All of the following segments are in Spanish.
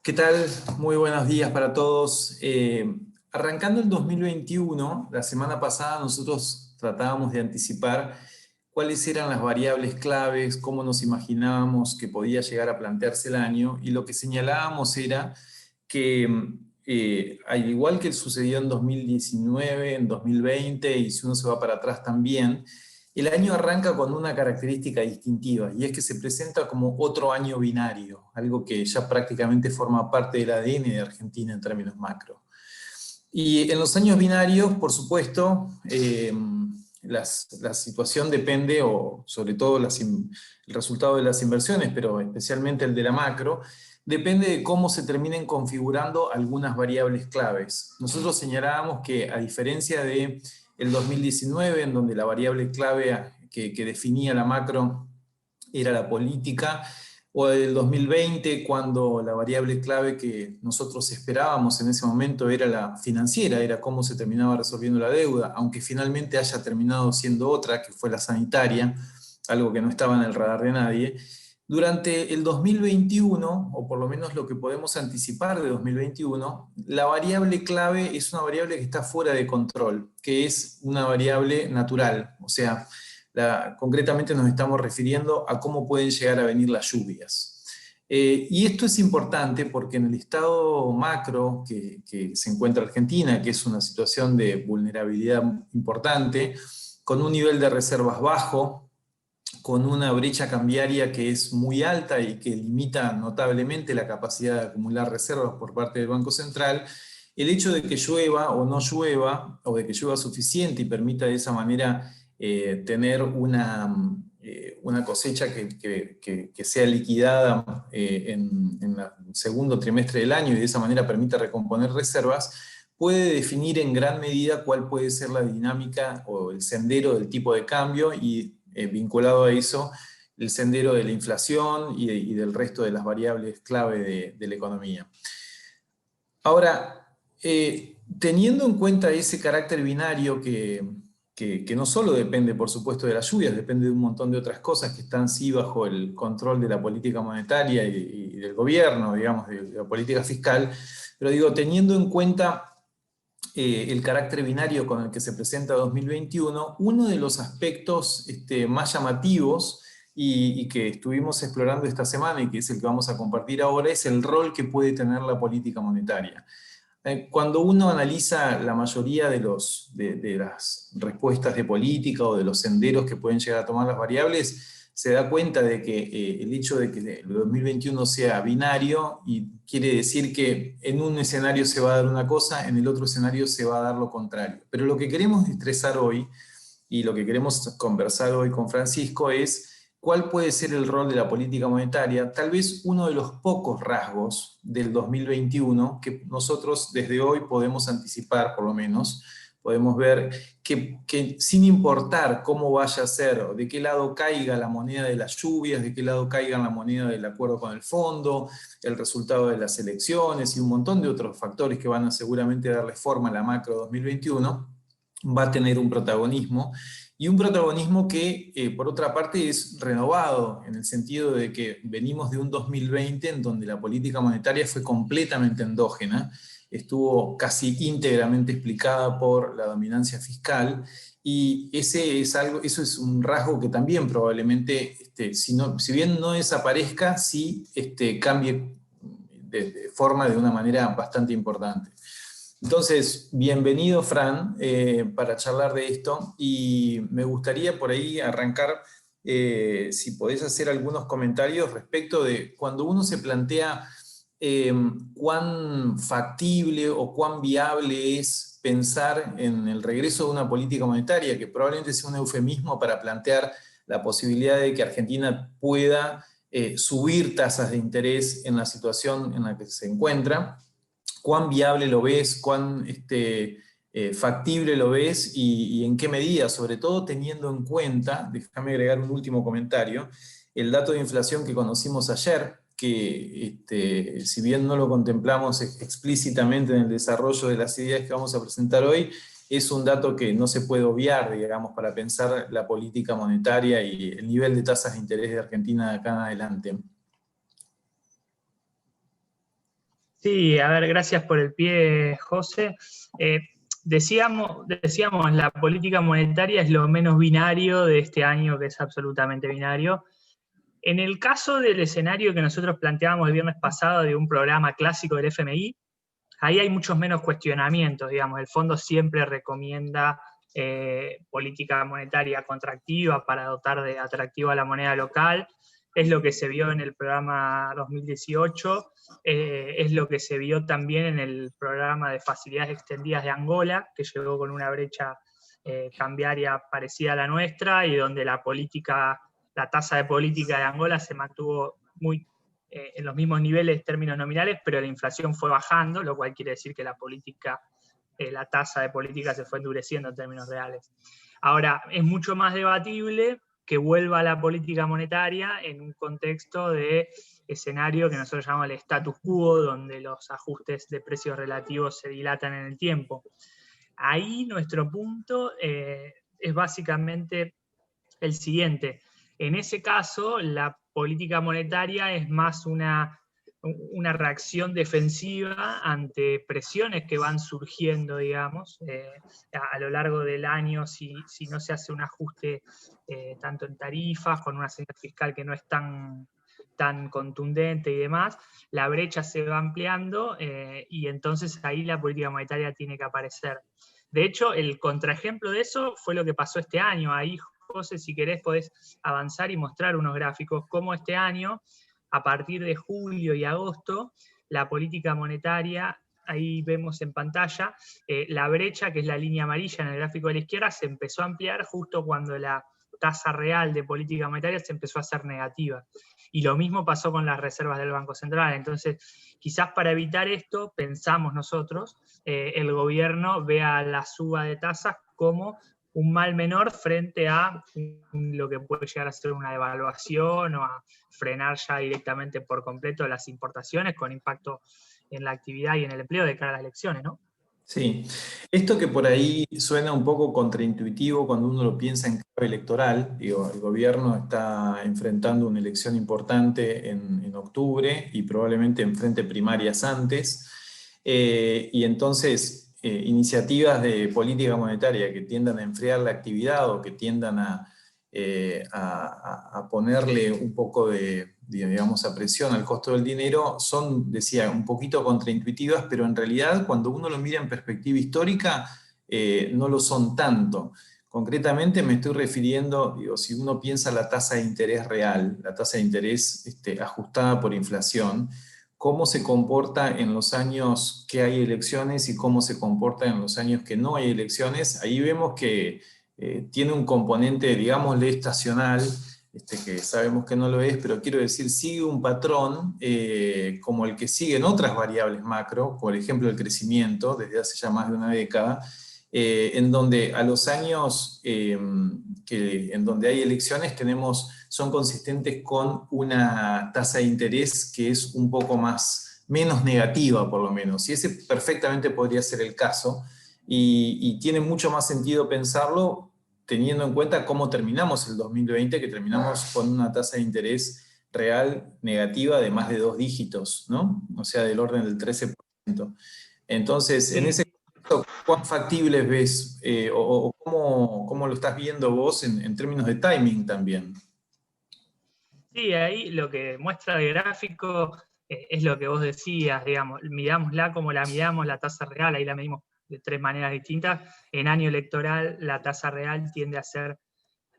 ¿Qué tal? Muy buenos días para todos. Arrancando el 2021, la semana pasada nosotros tratábamos de anticipar cuáles eran las variables claves, cómo nos imaginábamos que podía llegar a plantearse el año, y lo que señalábamos era que, al igual que sucedió en 2019, en 2020, y si uno se va para atrás también, el año arranca con una característica distintiva, y es que se presenta como otro año binario, algo que ya prácticamente forma parte del ADN de Argentina en términos macro. Y en los años binarios, por supuesto, la situación depende, o sobre todo el resultado de las inversiones, pero especialmente el de la macro, depende de cómo se terminen configurando algunas variables claves. Nosotros señalábamos que, a diferencia de el 2019, en donde la variable clave que definía la macro era la política, o del 2020, cuando la variable clave que nosotros esperábamos en ese momento era la financiera, era cómo se terminaba resolviendo la deuda, aunque finalmente haya terminado siendo otra, que fue la sanitaria, algo que no estaba en el radar de nadie. Durante el 2021, o por lo menos lo que podemos anticipar de 2021, la variable clave es una variable que está fuera de control, que es una variable natural, o sea, concretamente nos estamos refiriendo a cómo pueden llegar a venir las lluvias. Y esto es importante porque en el estado macro que se encuentra Argentina, que es una situación de vulnerabilidad importante, con un nivel de reservas bajo, con una brecha cambiaria que es muy alta y que limita notablemente la capacidad de acumular reservas por parte del Banco Central, el hecho de que llueva o no llueva, o de que llueva suficiente y permita de esa manera tener una cosecha que sea liquidada en el segundo trimestre del año, y de esa manera permita recomponer reservas, puede definir en gran medida cuál puede ser la dinámica o el sendero del tipo de cambio, y vinculado a eso, el sendero de la inflación y del resto de las variables clave de la economía. Ahora, teniendo en cuenta ese carácter binario que no solo depende, por supuesto, de las lluvias, depende de un montón de otras cosas que están sí bajo el control de la política monetaria y del gobierno, digamos, de la política fiscal, pero digo, teniendo en cuenta el carácter binario con el que se presenta 2021, uno de los aspectos más llamativos y que estuvimos explorando esta semana, y que es el que vamos a compartir ahora, es el rol que puede tener la política monetaria. Cuando uno analiza la mayoría de las respuestas de política o de los senderos que pueden llegar a tomar las variables, se da cuenta de que el hecho de que el 2021 sea binario, y quiere decir que en un escenario se va a dar una cosa, en el otro escenario se va a dar lo contrario. Pero lo que queremos estresar hoy, y lo que queremos conversar hoy con Francisco, es cuál puede ser el rol de la política monetaria, tal vez uno de los pocos rasgos del 2021 que nosotros desde hoy podemos anticipar, por lo menos, podemos ver que sin importar cómo vaya a ser, o de qué lado caiga la moneda de las lluvias, de qué lado caiga la moneda del acuerdo con el fondo, el resultado de las elecciones y un montón de otros factores que van a seguramente darle forma a la macro 2021, va a tener un protagonismo, y un protagonismo que, por otra parte, es renovado, en el sentido de que venimos de un 2020 en donde la política monetaria fue completamente endógena, estuvo casi íntegramente explicada por la dominancia fiscal, y eso es un rasgo que también probablemente, si bien no desaparezca, sí cambie de forma de una manera bastante importante. Entonces, bienvenido, Fran, para charlar de esto, y me gustaría por ahí arrancar, si podés hacer algunos comentarios respecto de cuando uno se plantea cuán factible o cuán viable es pensar en el regreso de una política monetaria, que probablemente sea un eufemismo para plantear la posibilidad de que Argentina pueda subir tasas de interés en la situación en la que se encuentra. ¿Cuán viable lo ves? ¿Cuán factible lo ves? Y en qué medida, sobre todo teniendo en cuenta, déjame agregar un último comentario, el dato de inflación que conocimos ayer, que si bien no lo contemplamos explícitamente en el desarrollo de las ideas que vamos a presentar hoy, es un dato que no se puede obviar, digamos, para pensar la política monetaria y el nivel de tasas de interés de Argentina de acá en adelante. Sí, a ver, gracias por el pie, José. Decíamos, la política monetaria es lo menos binario de este año, que es absolutamente binario. En el caso del escenario que nosotros planteábamos el viernes pasado de un programa clásico del FMI, ahí hay muchos menos cuestionamientos, digamos. El fondo siempre recomienda política monetaria contractiva para dotar de atractivo a la moneda local. Es lo que se vio en el programa 2018, es lo que se vio también en el programa de facilidades extendidas de Angola, que llegó con una brecha cambiaria parecida a la nuestra y donde la tasa de política de Angola se mantuvo muy en los mismos niveles en términos nominales, pero la inflación fue bajando, lo cual quiere decir que la tasa de política se fue endureciendo en términos reales. Ahora, es mucho más debatible que vuelva a la política monetaria en un contexto de escenario que nosotros llamamos el status quo, donde los ajustes de precios relativos se dilatan en el tiempo. Ahí nuestro punto es básicamente el siguiente. En ese caso, la política monetaria es más una reacción defensiva ante presiones que van surgiendo, digamos, a lo largo del año, si no se hace un ajuste tanto en tarifas, con una señal fiscal que no es tan contundente y demás, la brecha se va ampliando y entonces ahí la política monetaria tiene que aparecer. De hecho, el contraejemplo de eso fue lo que pasó este año. Ahí, José, si querés podés avanzar y mostrar unos gráficos, cómo este año, a partir de julio y agosto, la política monetaria, ahí vemos en pantalla, la brecha, que es la línea amarilla en el gráfico de la izquierda, se empezó a ampliar justo cuando la tasa real de política monetaria se empezó a hacer negativa. Y lo mismo pasó con las reservas del Banco Central. Entonces, quizás para evitar esto, pensamos nosotros, el gobierno vea la suba de tasas como un mal menor frente a lo que puede llegar a ser una devaluación o a frenar ya directamente por completo las importaciones con impacto en la actividad y en el empleo de cara a las elecciones, ¿no? Sí, esto que por ahí suena un poco contraintuitivo cuando uno lo piensa en clave electoral, digo, el gobierno está enfrentando una elección importante en octubre y probablemente enfrente primarias antes, y entonces iniciativas de política monetaria que tiendan a enfriar la actividad o que tiendan a ponerle un poco de, digamos, a presión al costo del dinero, son, decía, un poquito contraintuitivas, pero en realidad cuando uno lo mira en perspectiva histórica, no lo son tanto. Concretamente me estoy refiriendo, digo, si uno piensa la tasa de interés real, la tasa de interés ajustada por inflación, cómo se comporta en los años que hay elecciones y cómo se comporta en los años que no hay elecciones, ahí vemos que tiene un componente, digámosle, estacional, que sabemos que no lo es, pero quiero decir, sigue un patrón como el que siguen otras variables macro, por ejemplo el crecimiento, desde hace ya más de una década, en donde a los años en donde hay elecciones son consistentes con una tasa de interés que es un poco menos negativa por lo menos, y ese perfectamente podría ser el caso, y tiene mucho más sentido pensarlo teniendo en cuenta cómo terminamos el 2020, que terminamos con una tasa de interés real negativa de más de 2 dígitos, ¿no? O sea, del orden del 13%. Entonces, en ese contexto, ¿cuán factibles ves o cómo lo estás viendo vos en términos de timing también? Sí, ahí lo que muestra el gráfico es lo que vos decías, digamos, mirámosla como la miramos, la tasa real, ahí la medimos de tres maneras distintas. En año electoral la tasa real tiende a ser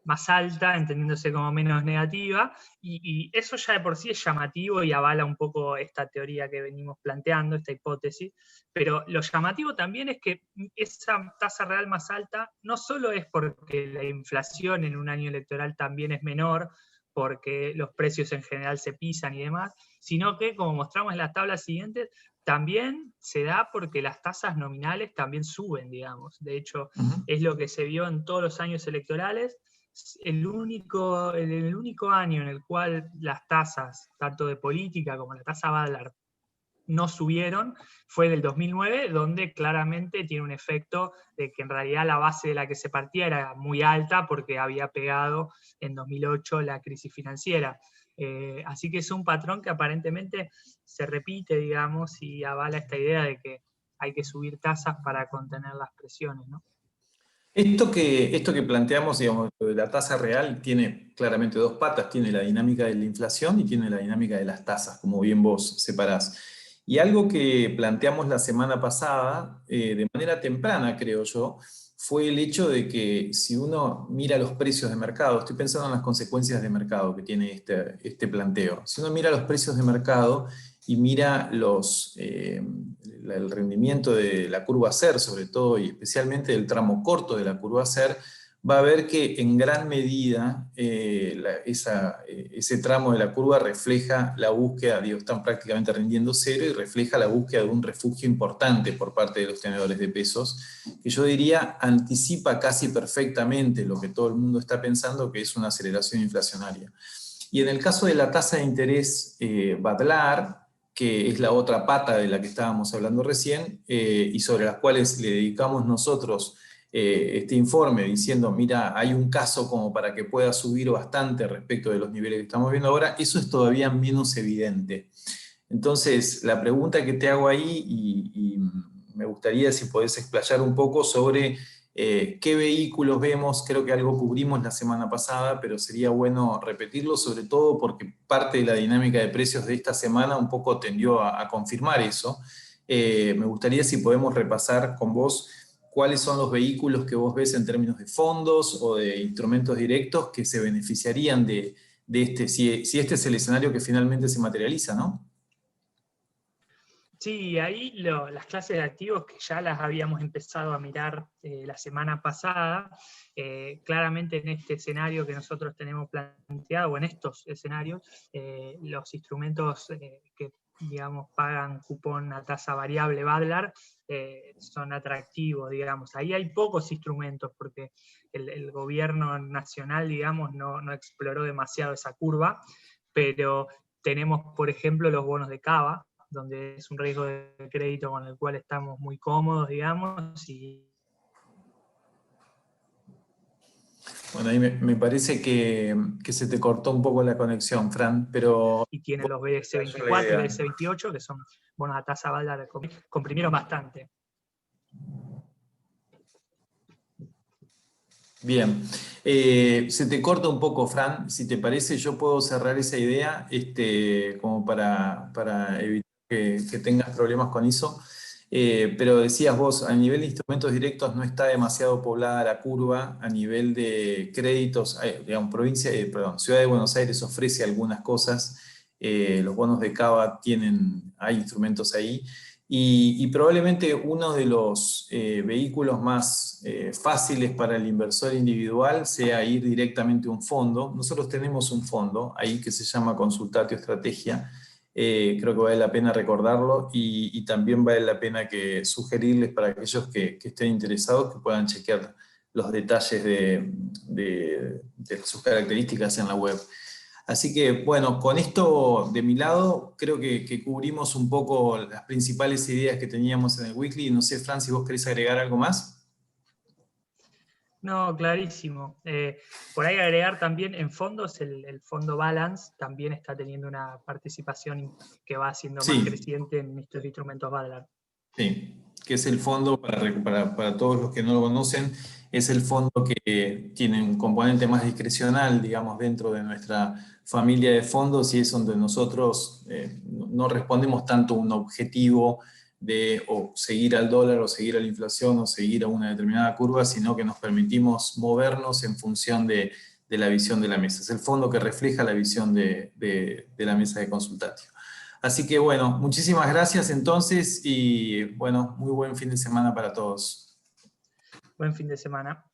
más alta, entendiéndose como menos negativa, y eso ya de por sí es llamativo y avala un poco esta teoría que venimos planteando, esta hipótesis, pero lo llamativo también es que esa tasa real más alta no solo es porque la inflación en un año electoral también es menor, porque los precios en general se pisan y demás, sino que, como mostramos en las tablas siguientes, también se da porque las tasas nominales también suben, digamos. De hecho, es lo que se vio en todos los años electorales. En el único año en el cual las tasas, tanto de política como la tasa Badlar, no subieron, fue del 2009, donde claramente tiene un efecto de que en realidad la base de la que se partía era muy alta porque había pegado en 2008 la crisis financiera. Así que es un patrón que aparentemente se repite, digamos, y avala esta idea de que hay que subir tasas para contener las presiones, ¿no? Esto que planteamos, digamos, lo de la tasa real tiene claramente dos patas, tiene la dinámica de la inflación y tiene la dinámica de las tasas, como bien vos separás. Y algo que planteamos la semana pasada, de manera temprana, creo yo, fue el hecho de que si uno mira los precios de mercado, estoy pensando en las consecuencias de mercado que tiene este planteo, si uno mira los precios de mercado y mira el rendimiento de la curva SER, sobre todo y especialmente del tramo corto de la curva SER, va a ver que en gran medida ese tramo de la curva refleja la búsqueda, digo, están prácticamente rindiendo cero y refleja la búsqueda de un refugio importante por parte de los tenedores de pesos, que yo diría anticipa casi perfectamente lo que todo el mundo está pensando, que es una aceleración inflacionaria. Y en el caso de la tasa de interés Badlar, que es la otra pata de la que estábamos hablando recién, y sobre las cuales le dedicamos nosotros este informe diciendo, mira, hay un caso como para que pueda subir bastante respecto de los niveles que estamos viendo ahora, eso es todavía menos evidente. Entonces, la pregunta que te hago ahí, y me gustaría si podés explayar un poco sobre qué vehículos vemos, creo que algo cubrimos la semana pasada, pero sería bueno repetirlo, sobre todo porque parte de la dinámica de precios de esta semana un poco tendió a confirmar eso. Me gustaría si podemos repasar con vos cuáles son los vehículos que vos ves en términos de fondos o de instrumentos directos que se beneficiarían de este, si este es el escenario que finalmente se materializa, ¿no? Sí, ahí las clases de activos que ya las habíamos empezado a mirar la semana pasada, claramente en este escenario que nosotros tenemos planteado, o en estos escenarios, los instrumentos que, digamos, pagan cupón a tasa variable Badlar son atractivos, digamos. Ahí hay pocos instrumentos porque el gobierno nacional, digamos, no exploró demasiado esa curva, pero tenemos, por ejemplo, los bonos de Cava, donde es un riesgo de crédito con el cual estamos muy cómodos, digamos. Bueno, ahí me parece que se te cortó un poco la conexión, Fran, pero Y tienen los yo la BS24 y idea. BS28, que son bonos a tasa Badlar, comprimieron bastante. Bien. Se te corta un poco, Fran. Si te parece, yo puedo cerrar esa idea como para evitar que tengas problemas con eso. Pero decías vos, a nivel de instrumentos directos no está demasiado poblada la curva. A nivel de créditos, digamos, perdón, Ciudad de Buenos Aires ofrece algunas cosas. Los bonos de Cava hay instrumentos ahí. Y probablemente uno de los vehículos más fáciles para el inversor individual sea ir directamente a un fondo. Nosotros tenemos un fondo ahí que se llama Consultatio Estrategia. Creo que vale la pena recordarlo y también vale la pena sugerirles para aquellos que estén interesados que puedan chequear los detalles de sus características en la web. Así que, bueno, con esto de mi lado, creo que cubrimos un poco las principales ideas que teníamos en el Weekly. No sé, Fran, si vos querés agregar algo más. No, clarísimo. Por ahí agregar también en fondos, el fondo Balance también está teniendo una participación que va siendo más Sí, creciente en estos instrumentos Badlar. sí, que es el fondo, para todos los que no lo conocen, es el fondo que tiene un componente más discrecional, digamos, dentro de nuestra familia de fondos y es donde nosotros no respondemos tanto a un objetivo de o seguir al dólar o seguir a la inflación o seguir a una determinada curva, sino que nos permitimos movernos en función de la visión de la mesa. Es el fondo que refleja la visión de la mesa de consultatio. Así que bueno, muchísimas gracias entonces y bueno, muy buen fin de semana para todos. Buen fin de semana.